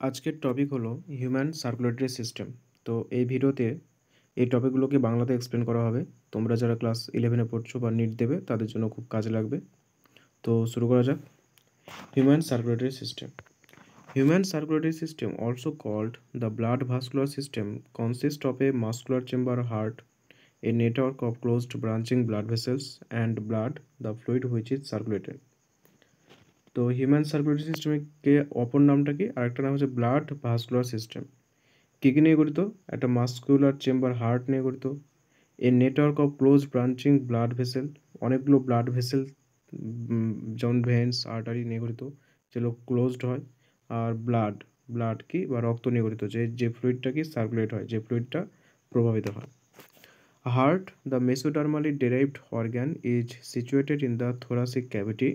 আজকের টপিক হলো human circulatory system. তো এই ভিডিওতে এই টপিকগুলোকে বাংলাতে এক্সপ্লেন করা হবে। তোমরা যারা ক্লাস 11-এ পড়ছো বা নিট দেবে তাদের জন্য খুব কাজে লাগবে। তো শুরু করা যাক। Human circulatory system. Human circulatory system, also called the blood vascular system, consists of a muscular chamber heart, a network of closed branching blood vessels, and blood, the fluid which is circulated. তো human circulatory সিস্টেমকে অপর নামটা কি? আরেকটা নাম হচ্ছে blood vascular system. কী কী নিয়ে গঠিত? একটা মাস্কুলার চেম্বার হার্ট নিয়ে গঠিত, a network of close branching blood vessel, অনেকগুলো ব্লাড ভেসেল যেমন ভেন্স আর্টারি নিয়ে গঠিত, যেগুলো ক্লোজড হয়। আর ব্লাড কি বা রক্ত নিয়ে গঠিত, যে ফ্লুইডটা কি সার্কুলেট হয়, যে ফ্লুইডটা প্রভাবিত হয়। Heart, the mesodermally derived organ, is situated in the thoracic cavity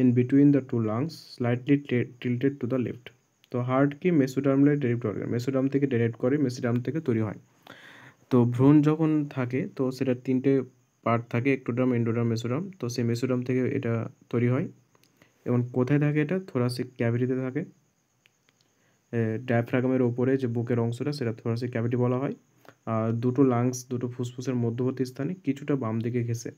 in between the two lungs, slightly tilted to the left. তো হার্ট কি মেসোডার্মালি ডেরাইভড অর্গান, মেসোডার্ম থেকে ডেরাইভ করে, মেসোডার্ম থেকে তৈরি হয়। তো ভ্রূণ যখন থাকে তো সেটা তিনটে পার্ট থাকে, এক্টোডার্ম, এন্ডোডার্ম, মেসোডার্ম। তো সেই মেসোডার্ম থেকে এটা তৈরি হয় এবং কোথায় থাকে? এটা থোরাসিক ক্যাভিটিতে থাকে। ডায়াফ্রাগামের ওপরে যে বুকের অংশটা সেটা থোরাসিক ক্যাভিটি বলা হয়। আর দুটো ফুসফুসের মধ্যবর্তী স্থানে কিছুটা বাম দিকে ঘেঁষে।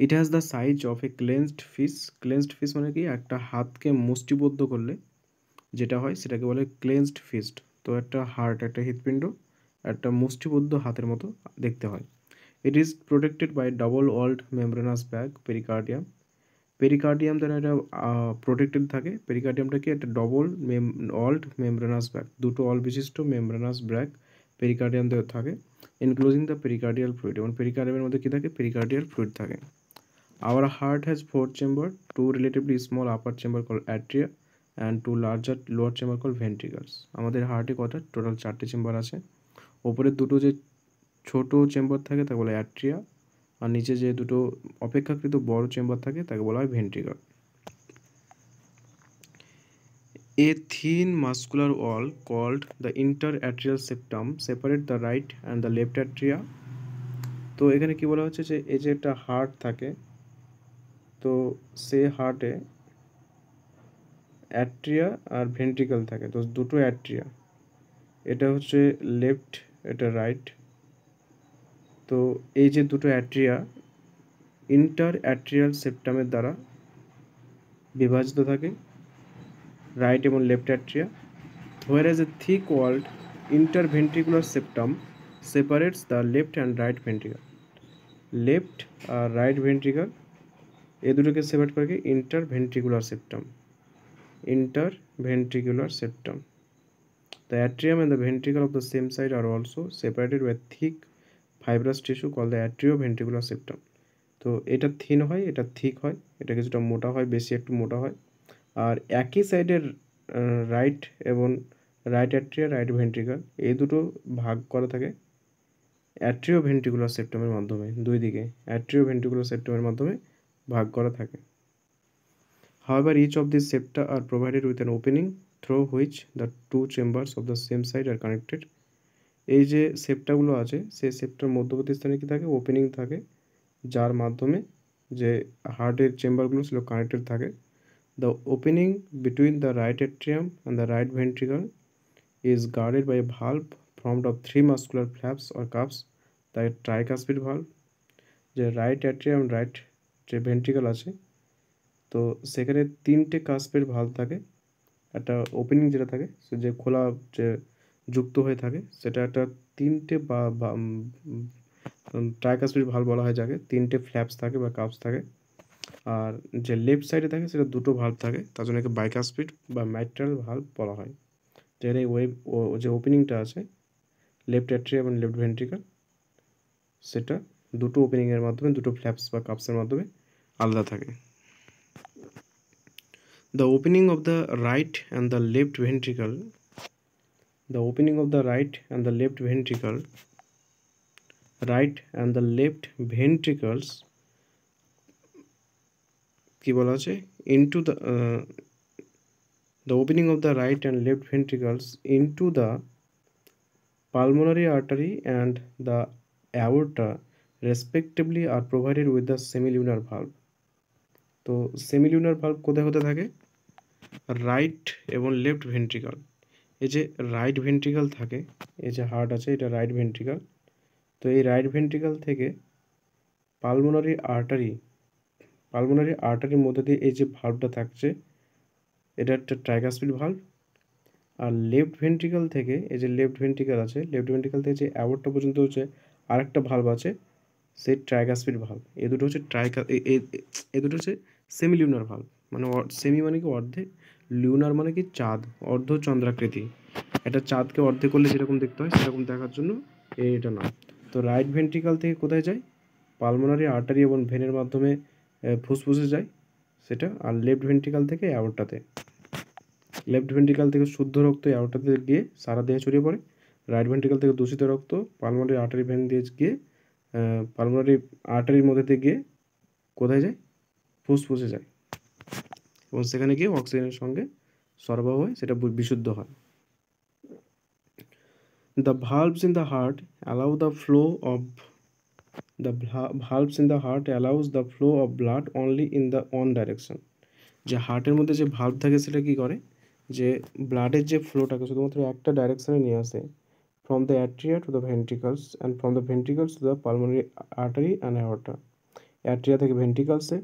It has the size of a clenched fist. Clenched fist মানে কি? একটা হাতকে মুষ্টিবদ্ধ করলে যেটা হয় সেটাকে বলে ক্লেন্সড ফিস্ট। তো একটা হার্ট, একটা হৃৎপিণ্ড একটা মুষ্টিবদ্ধ হাতের মতো দেখতে হয়। It is protected by double walled membranous bag, pericardium. Pericardium দ্বারা এটা প্রোটেক্টেড থাকে। পেরিকার্ডিয়ামটা কি? একটা ডবল ওয়াল্ড মেমব্রেনাস ব্যাগ, দুটো অল বিশিষ্ট মেমব্রেনাস ব্যাগ পেরিকার্ডিয়াম দিয়ে থাকে, ইনক্লুজিং দ্য পেরিকার্ডিয়াল ফ্লুইড। এবং পেরিকার্ডিয়ামের মধ্যে কী থাকে? পেরিকার্ডিয়াল ফ্লুইড থাকে। Our heart has four chambers, two relatively small upper chamber called atria and two larger lower chamber called ventricles. আমাদের হার্টে কটা? টোটাল 4টে চেম্বার আছে। ওপরের দুটো যে ছোট চেম্বার থাকে তাকে বলা হয় অ্যাট্রিয়া, আর নিচে যে দুটো অপেক্ষাকৃত বড় চেম্বার থাকে তাকে বলা হয় ventricle. A thin muscular wall called the interatrial septum separate the right and the left atria. তো এখানে কি বলা হচ্ছে যে এই যে একটা হার্ট থাকে, তো সে হার্টে অ্যাট্রিয়া আর ভেন্ট্রিকল থাকে। তো দুটো অ্যাট্রিয়া, এটা হচ্ছে লেফট, এটা রাইট। তো এই যে দুটো অ্যাট্রিয়া ইন্টার অ্যাট্রিয়াল সেপ্টামের দ্বারা বিভাজিত থাকে, রাইট এবং left atria. whereas a thick walled interventricular septum separates the left and right ventricle. Left আর রাইট ভেন্ট্রিকল এই দুটোকে সেপারেট করে কি? Interventricular septum. Interventricular septum. The atrium and the ventricle of the same side are also separated by thick fibrous tissue called the atrioventricular septum. তো এটা thin হয়, এটা thick হয়, এটা কিছুটা মোটা হয়, বেশি একটু মোটা হয়। আর একই সাইডের রাইট এবং রাইট অ্যাট্রিয়া, রাইট ভেন্ট্রিকল এই দুটো ভাগ করা থাকে অ্যাট্রিওভেন্ট্রিকুলার সেপ্টামের মাধ্যমে। দুই দিকে অ্যাট্রিওভেন্ট্রিকুলার সেপ্টামের মাধ্যমে ভাগ করা থাকে। However, each of these septa are provided with an opening through which the two chambers of the same side are connected. এই যে সেপ্টাগুলো আছে সেই সেপ্টার মধ্যবর্তী স্থানে কি থাকে? ওপেনিং থাকে, যার মাধ্যমে যে হার্টের চেম্বারগুলো সেগুলো কানেক্টেড থাকে। The opening between the right atrium and the right ventricle is guarded by a valve formed of three muscular flaps or cups, the tricuspid valve. যে রাইট অ্যাট্রিয়াম, রাইট যে ভেন্ট্রিকল আছে তো সেখানে তিনটে কাস্পের ভালভ থাকে। একটা opening যেটা থাকে সে যে খোলা যে যুক্ত হয়ে থাকে সেটা একটা তিনটে বা ট্রাইকাস্পিড ভালভ বলা হয় যাকে, তিনটে ফ্ল্যাপস থাকে বা কাপস থাকে। আর যে লেফট সাইডে থাকে সেটা দুটো ভালভ থাকে, তার জন্য একে বাইকাস্পিড বা ম্যাট্রাল ভালভ বলা হয়। যেখানে যে ওপেনিংটা আছে লেফট অ্যাট্রিয়া এবং লেফট ভেন্ট্রিকল সেটা দুটো ওপেনিংয়ের মাধ্যমে, দুটো ফ্ল্যাপস বা কাপসের মাধ্যমে আলাদা থাকে। The opening of the right and the left ventricle, the opening of the right and the left ventricle, right and the left ventricles কি বলা আছে? into the opening of the right and left ventricles into the pulmonary artery and the aorta respectively are provided with the semilunar valve. তো সেমিলিউনার valve কোথায় হতে থাকে? Right এবং left ventricle. এই যে রাইট ভেন্ট্রিকাল থাকে, এই যে হার্ট আছে এটা রাইট ভেন্ট্রিকাল। তো এই রাইট ভেন্ট্রিকাল থেকে পালমোনারি আর্টারির মধ্যে দিয়ে এই যে ভালভটা থাকছে এটা একটা ট্রাইকাসপিড ভালভ। আর লেফট ভেন্ট্রিকাল থেকে এই যে লেফট ভেন্ট্রিকাল আছে, লেফট ভেন্ট্রিকাল থেকে যে অ্যাওর্টা পর্যন্ত হচ্ছে আরেকটা ভালভ আছে, সেই ট্রাইকাসপিড ভালভ। এ দুটো হচ্ছে এ দুটো হচ্ছে সেমি লিউনার ভালভ। মানে সেমি মানে কি অর্ধেক, লিউনার মানে কি চাঁদ, অর্ধ চন্দ্রাকৃতি। একটা চাঁদকে অর্ধেক করলে যেরকম দেখতে হয় সেরকম দেখার জন্য এটা নাম। তো রাইট ভেন্ট্রিকাল থেকে কোথায় যায়? পালমোনারি আর্টারি এবং ভেনের মাধ্যমে ফুসফুসে যায় সেটা। আর লেফট ভেন্ট্রিকাল থেকে অ্যাওর্টাতে। লেফট ভেন্ট্রিকাল থেকে শুদ্ধ রক্ত অ্যাওর্টাতে গিয়ে সারা দেহে ছড়িয়ে পড়ে। রাইট ভেন্ট্রিকাল থেকে দূষিত রক্ত পালমোনারি আর্টারি ভেন দিয়ে গিয়ে পালমোনারি আর্টারির মধ্যে দিয়ে গিয়ে কোথায় যায়? ফুসফুসে যায় এবং সেখানে গিয়ে অক্সিজেনের সঙ্গে সরবরাহ হয়, সেটা বিশুদ্ধ হয়। The valves in the heart allow the flow of valves in the heart allows the flow of blood only in the one direction. যে হার্টের মধ্যে যে ভালভ থাকে সেটা কি করে, যে ব্লাডের যে ফ্লোটাকে শুধুমাত্র একটা ডাইরেকশনে নিয়ে আসে, from the atria to the ভেন্ট্রিকলস and from the ভেন্ট্রিকলস to the pulmonary artery and aorta. Atria থেকে ভেন্ট্রিকলসে,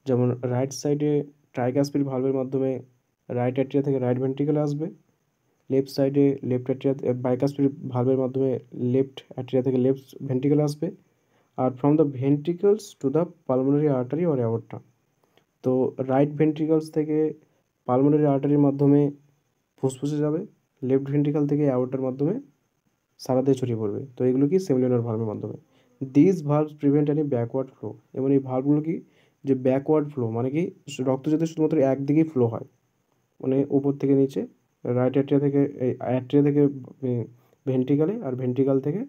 যেমন রাইট সাইডে ট্রাইকাসপিড ভালভের মাধ্যমে রাইট অ্যাট্রিয়া থেকে রাইট ভেন্ট্রিকলে আসবে, লেফট সাইডে লেফট অ্যাট্রিয়া বাইকাসপিড ভালভের মাধ্যমে লেফট অ্যাট্রিয়া থেকে লেফট ভেন্ট্রিকলে আসবে, are from the ভেন্ট্রিকলস to the pulmonary artery or aorta. তো রাইট ভেন্ট্রিকলস থেকে পালমোনারি আর্টারির মাধ্যমে ফুসফুসে যাবে, লেফট ভেন্ট্রিকাল থেকে অ্যাওর্টার মাধ্যমে সারা দেহে ছড়িয়ে পড়বে। তো এগুলো কি সেমিলিউনার ভালভের মাধ্যমে। This ভালভস prevent any backward flow. এবং এই ভালভগুলো কি, যে ব্যাকওয়ার্ড ফ্লো মানে কি রক্ত যাতে শুধুমাত্র একদিকেই ফ্লো হয়, মানে উপর থেকে নিচে, রাইট অ্যাট্রিয়া থেকে অ্যাট্রিয়া থেকে ভেন্ট্রিকালে, আর ভেন্ট্রিকাল থেকে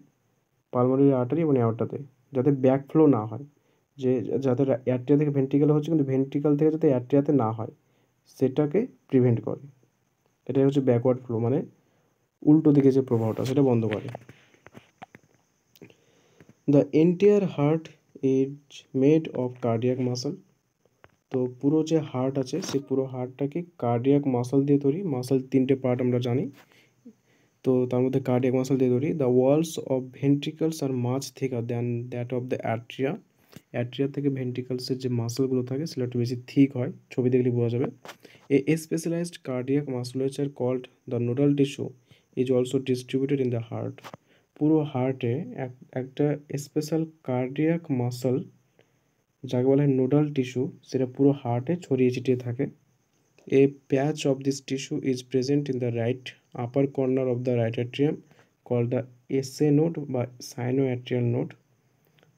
পালমোনারি আর্টারি এবং অ্যাওর্টাতে, যাতে ব্যাক ফ্লো না হয়, যে যাতে অ্যাট্রিয়া থেকে ভেন্ট্রিকালে হচ্ছে কিন্তু ভেন্ট্রিকাল থেকে যাতে অ্যাট্রিয়াতে না হয় সেটাকে প্রিভেন্ট করে। এটাই হচ্ছে ব্যাকওয়ার্ড ফ্লো, মানে উল্টো দিকে যে প্রবাহটা সেটা বন্ধ করে। The entire heart is made of cardiac muscle. তো পুরো যে হার্ট আছে সে পুরো হার্টটাকে কার্ডিয়াক মাসল দিয়ে তৈরি। মাসল তিনটে পার্ট আমরা জানি, তো তার মধ্যে কার্ডিয়াক মাসল দিয়ে তৈরি। The walls of ভেন্ট্রিকলস R much থিকার than that of the atria. Atria থেকে ভেন্ট্রিকলসের যে মাসলগুলো থাকে সেটা একটু বেশি থিক হয়, ছবি দেখলে বোঝা যাবে। A specialised cardiac musculature called the nodal tissue is also distributed in the heart. পুরো হার্টে একটা স্পেশাল কার্ডিয়াক মাসল যাকে বলা হয় নোডাল টিস্যু, সেটা পুরো হার্টে ছড়িয়ে ছিটিয়ে থাকে। A patch of this tissue is present in the right upper corner of the right atrium called the SA node বা sinoatrial node.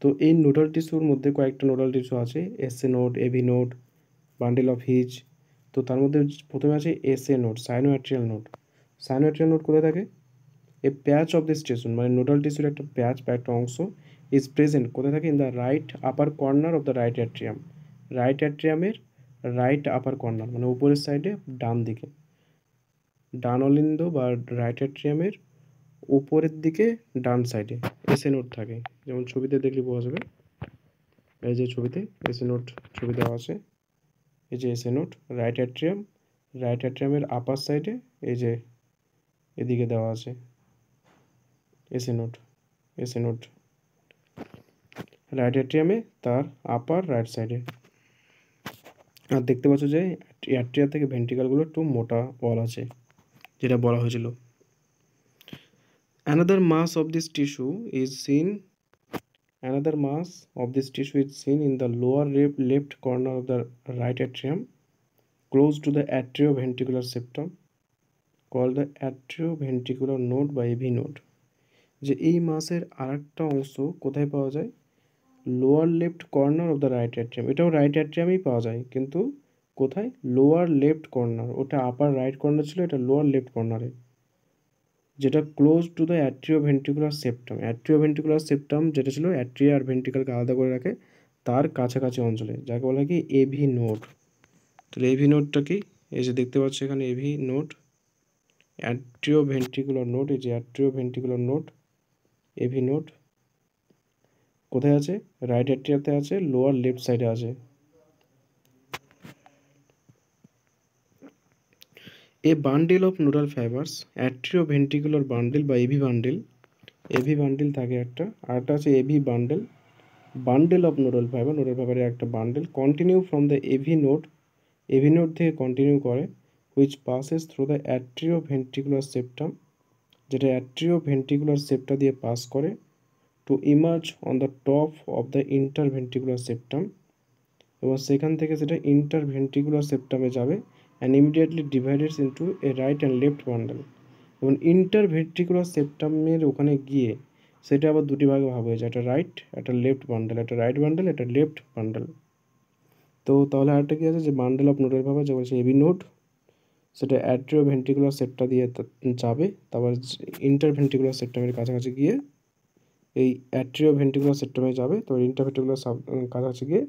তো এই নোডাল টিস্যুর মধ্যে কয়েকটা নোডাল টিস্যু আছে, SA node, AV node, bundle of his. তো তার মধ্যে প্রথমে আছে SA node, sinoatrial node. Sinoatrial node কোথায় থাকে? এ প্যাচ অফ দিস টিস্যু মানে নোডাল টিস্যুর একটা প্যাচ বা একটা অংশ ইজ প্রেজেন্ট কোথায় থাকে? In the right upper corner of the right atrium. Right অ্যাট্রিয়ামের রাইট আপার কর্নার মানে উপরের সাইডে ডান দিকে, ডান অলিন্দ বা রাইট অ্যাট্রিয়ামের উপরের দিকে ডান সাইডে এসএ নোড থাকে। যেমন ছবিতে দেখলে বোঝা যাবে, এই যে ছবিতে এসএ নোড ছবি দেওয়া আছে, এই যে SA node right atrium, right অ্যাট্রিয়ামের আপার সাইডে এই যে এদিকে দেওয়া আছে SA node. SA node right অ্যাট্রিয়ামে তার আপার রাইট সাইডে। আর দেখতে পাচ্ছ যে অ্যাট্রিয়া থেকে ভেন্ট্রিকালগুলো একটু মোটা ওয়াল আছে, যেটা বলা হয়েছিল। Another mass of this tissue is seen in the lower left corner of the right atrium, close to the atrioventricular septum, called the atrioventricular node বা AV node. যে এই মাসের আরেকটা অংশ কোথায় পাওয়া যায়? Lower left corner of the right atrium. এটাও রাইট অ্যাট্রিয়ামেই পাওয়া যায়, কিন্তু কোথায়? Lower left corner. ওটা আপার রাইট কর্নার ছিল, এটা লোয়ার লেফট কর্নারে, যেটা close to the atrioventricular septum. Atrioventricular septum যেটা ছিল অ্যাট্রিয়া আর ভেন্ট্রিকালকে আলাদা করে রাখে, তার কাছাকাছি অঞ্চলে, যাকে বলা হয় কি এভি নোড। তাহলে এভি নোডটা কি? এই যে দেখতে পাচ্ছ এখানে এভি নোড, অ্যাট্রিওভেন্ট্রিকুলার নোড। এই যে অ্যাট্রিওভেন্ট্রিকুলার নোড, এভি নোড কোথায় আছে? রাইট অ্যাট্রিয়াতে আছে, লোয়ার লেফট সাইডে আছে। A bundle of nodal fibres atrioventricular bundle বা এভি বান্ডিল থাকে একটা, আর একটা আছে AV bundle, bundle of nodal ফাইবারের একটা bundle continue from the AV node থেকে কন্টিনিউ করে, which passes through the atrioventricular septum, যেটা অ্যাট্রিওভেন্ট্রিকুলার সেপ্টা দিয়ে পাস করে, to emerge on the top of the interventricular septum, এবং সেখান থেকে সেটা ইন্টারভেন্ট্রিকুলার সেপ্টামে যাবে and immediately divides into a right and left bundle, এবং ইন্টারভেন্ট্রিকুলার সেপ্টামের ওখানে গিয়ে সেটা আবার দুটি ভাগে ভাগ হয়ে যায়, একটা রাইট একটা লেফট বান্ডেল, একটা রাইট বান্ডেল একটা লেফট বান্ডেল। তো তাহলে আরেকটা কি আছে যে বান্ডেল অফ নোডের ভাবে যে বলছে এবি নোড, সেটা অ্যাট্রিওভেন্ট্রিকুলার সেপ্টা দিয়ে যাবে, তারপর ইন্টারভেন্ট্রিকুলার সেপ্টামের কাছাকাছি গিয়ে এই অ্যাট্রিওভেন্ট্রিকুলার সেপ্টামে যাবে, তো ইন্টারভেন্ট্রিকুলার কাছাকাছি গিয়ে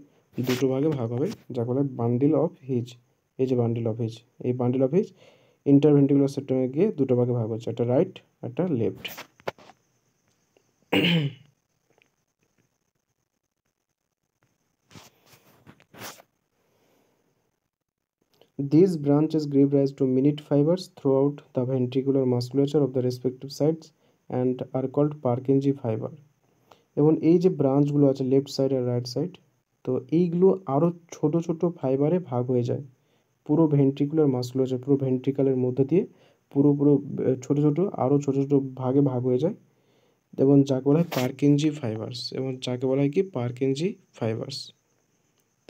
দুটো ভাগে ভাগ হবে, যা বলে বান্ডিল অফ হিজ। এই যে বান্ডিল অফ হিজ, এই বান্ডিল অফ হিজ ইন্টারভেন্ট্রিকুলার সেপ্টামে গিয়ে দুটো ভাগে ভাগ হচ্ছে, একটা রাইট একটা left. These branches give rise to minute fibers throughout the ventricular musculature of the respective sides and are called Purkinje fiber. এবং এই যে ব্রাঞ্চগুলো আছে লেফট সাইড আর রাইট সাইড, তো এইগুলো আরও ছোট ছোট ফাইবারে ভাগ হয়ে যায় পুরো ভেন্ট্রিকুলার মাসকুলাচার, পুরো ভেন্ট্রিকালের মধ্যে দিয়ে পুরো পুরো ছোট ছোট আরও ছোট ছোট ভাগে ভাগ হয়ে যায়, এবং যাকে বলা হয় পার্কিনজি ফাইবার্স, এবং যাকে বলা হয় কি পার্কিনজি ফাইবার্স।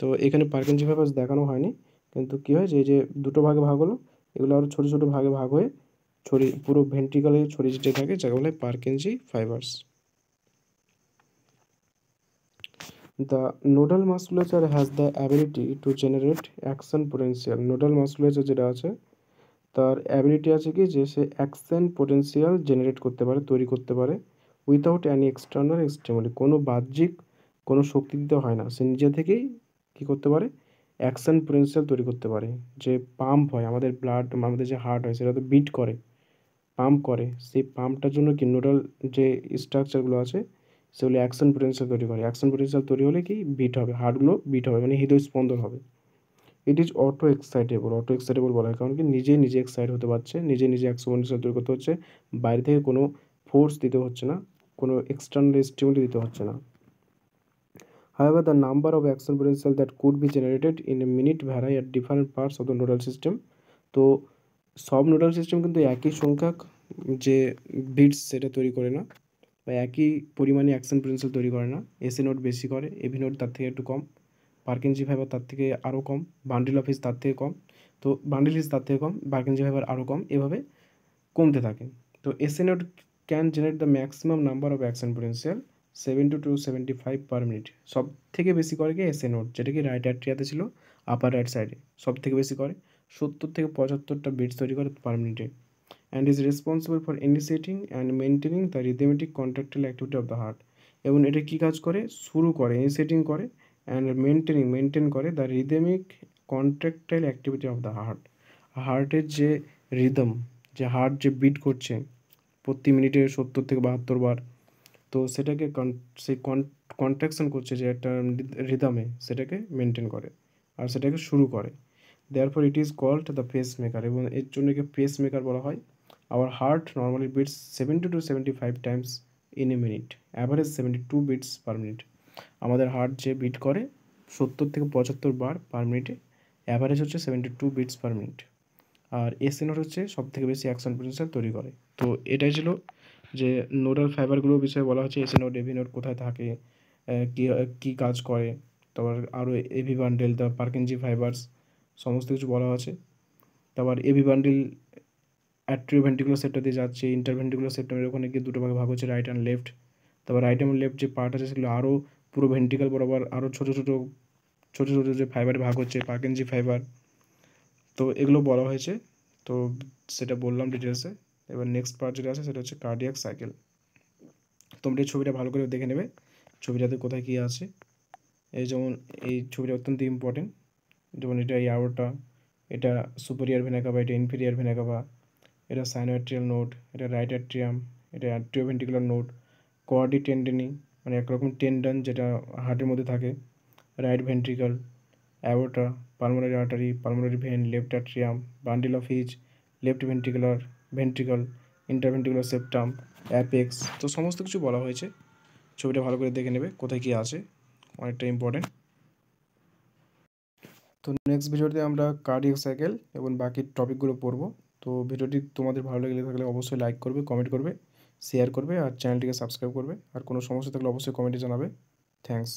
তো এখানে পার্কিনজি ফাইবার্স দেখানো হয়নি, কিন্তু কী হয় যে এই যে দুটো ভাগে ভাগ হলো, এগুলো আরও ছোটো ছোটো ভাগে ভাগ হয়ে পুরো ভেন্ট্রিকালে ছড়িয়ে ছিটিয়ে থাকে, যাকে বলা হয় Purkinje fibres. The nodal musculature has the ability to generate action potential. Nodal musculature যেটা আছে তার অ্যাবিলিটি আছে কি যে সে অ্যাকশন পোটেন্সিয়াল জেনারেট করতে পারে, তৈরি করতে পারে, উইথাউট অ্যানি এক্সটার্নাল স্টিমুলি, কোনো বাহ্যিক কোনো শক্তি দিতে হয় না, সে নিজে থেকেই কী করতে পারে অ্যাকশন পোটেন্সিয়াল তৈরি করতে পারে। যে পাম্প হয় আমাদের ব্লাড, আমাদের যে হার্ট হয় সেটা তো বিট করে, পাম্প করে, সেই পাম্পটার জন্য কি নোডাল যে স্ট্রাকচারগুলো আছে সেগুলো অ্যাকশন পোটেন্সিয়াল তৈরি করে, অ্যাকশন পোটেন্সিয়াল তৈরি হলে কি বিট হবে, হার্টগুলো বিট হবে, মানে হৃদয় স্পন্দন হবে। ইট ইজ অটো এক্সাইটেবল বলা হয়, কারণ কি নিজে এক্সাইট হতে পারছে, নিজে অ্যাকশন পোটেন্সিয়াল তৈরি করতে হচ্ছে, বাইরে থেকে কোনো ফোর্স দিতে হচ্ছে না, কোনো এক্সটার্নাল স্টিমুলি দিতে হচ্ছে না। However, the number of action potential that could be generated in a minute vary at different parts of the nodal system. তো সব নোডাল সিস্টেম কিন্তু একই সংখ্যক যে বিটস সেটা তৈরি করে না, বা একই পরিমাণে অ্যাকশন পোটেনশিয়াল তৈরি করে না। এসি নোড বেশি করে, এভি নোড তার থেকে একটু কম, পার্কিনজি ফাইবার তার থেকে আরও কম, বান্ডিল অফ হিজ তার থেকে কম, তো বান্ডিল হিজ তার থেকে কম, পার্কিনজি ফাইবার আরও কম, এভাবে কমতে থাকে। তো AC node can generate the maximum number of action potential 70 to 75 per minute. সব থেকে বেশি করে কি এসি নোড, যেটা কি রাইট অ্যাট্রিয়াতে ছিল, আপার রাইট সাইডে সব থেকে বেশি করে 70 থেকে 75টা বিটস তৈরি করে পার মিনিটে, and is responsible for initiating and maintaining the rhythmic contractile activity of the heart. এবং এটা কী কাজ করে, শুরু করে ইনিশিয়েটিং করে অ্যান্ড মেনটেন করে the rhythmic contractile activity of the heart, হার্টের যে রিদম, যে হার্ট যে বিট করছে প্রতি মিনিটে 70 থেকে 72 বার, তো সেটাকে সেই কন্ট্রাকশন করছে যে একটা রিদমে, সেটাকে মেনটেন করে আর সেটাকে শুরু করে। Therefore it is called the pace maker, এবং এর জন্য একে পেস মেকার বলা হয়। Our heart normally beats 70 to 75 times in a minute, average 72 beats per minute. আমাদের হার্ট যে বিট করে 70 থেকে 75 বার পার মিনিটে, অ্যাভারেজ হচ্ছে 72 বিটস পার মিনিট। আর এসি নোড হচ্ছে সব থেকে বেশি অ্যাকশন পোটেনশিয়াল তৈরি করে। তো এটাই ছিল যে নোডাল ফাইবারগুলোর বিষয়ে বলা হচ্ছে, এসি নোড এভি নোড কোথায় থাকে, কী কী কাজ করে, তারপর আরও এভি বান্ডেল, তারপর পার্কিনজি ফাইবার্স, সমস্ত কিছু বলা আছে। তারপর এভি বান্ডেল অ্যাট্রিওভেন্ট্রিকুলার সেপ্টা দিয়ে যাচ্ছে, ইন্টারভেন্ট্রিকুলার সেপ্টামের ওখানে গিয়ে দুটো ভাগে ভাগ হচ্ছে, রাইট অ্যান্ড লেফট। তারপর রাইট অ্যান্ড লেফট যে পার্ট আছে সেগুলো আরও পুরো ভেন্ট্রিকাল বরাবর আরও ছোটো ছোটো যে ফাইবারে ভাগ হচ্ছে, পার্কিনজি ফাইবার। তো এগুলো বলা হয়েছে, তো সেটা বললাম ডিটেলসে। এবার নেক্সট পার্ট যেটা আছে সেটা হচ্ছে কার্ডিয়াক সাইকেল। তোমরা এই ছবিটা ভালো করে দেখে নেবে, ছবিটাতে কোথায় কী আছে। এই যেমন এই ছবিটা অত্যন্ত ইম্পর্টেন্ট, যেমন এটা ইয়াওটা, এটা সুপেরিয়র ভেনা কাভা, এটা ইনফেরিয়র ভেনা কাভা, এটা সাইনোয়াট্রিয়াল নোড, এটা রাইট অ্যাট্রিয়াম, এটা অ্যাট্রিওভেন্ট্রিকুলার নোড, কোয়াডি টেন্ডেনি মানে একরকম টেন্ডন যেটা হার্টের মধ্যে থাকে, right ventricle, aorta, pulmonary artery, pulmonary vein, left atrium, bundle of His, left ventricle, interventricular septum, apex, তো সমস্ত কিছু বলা হয়েছে। ছবিটা ভালো করে দেখে নেবে কোথায় কী আছে, অনেকটা ইম্পর্টেন্ট। তো নেক্সট ভিডিওতে আমরা কার্ডিয়াক সাইকেল এবং বাকি টপিকগুলো পড়বো। তো ভিডিওটি তোমাদের ভালো লেগে থাকলে অবশ্যই লাইক করবে, কমেন্ট করবে, শেয়ার করবে আর চ্যানেলটিকে সাবস্ক্রাইব করবে। আর কোনো সমস্যা থাকলে অবশ্যই কমেন্টে জানাবে। থ্যাংকস।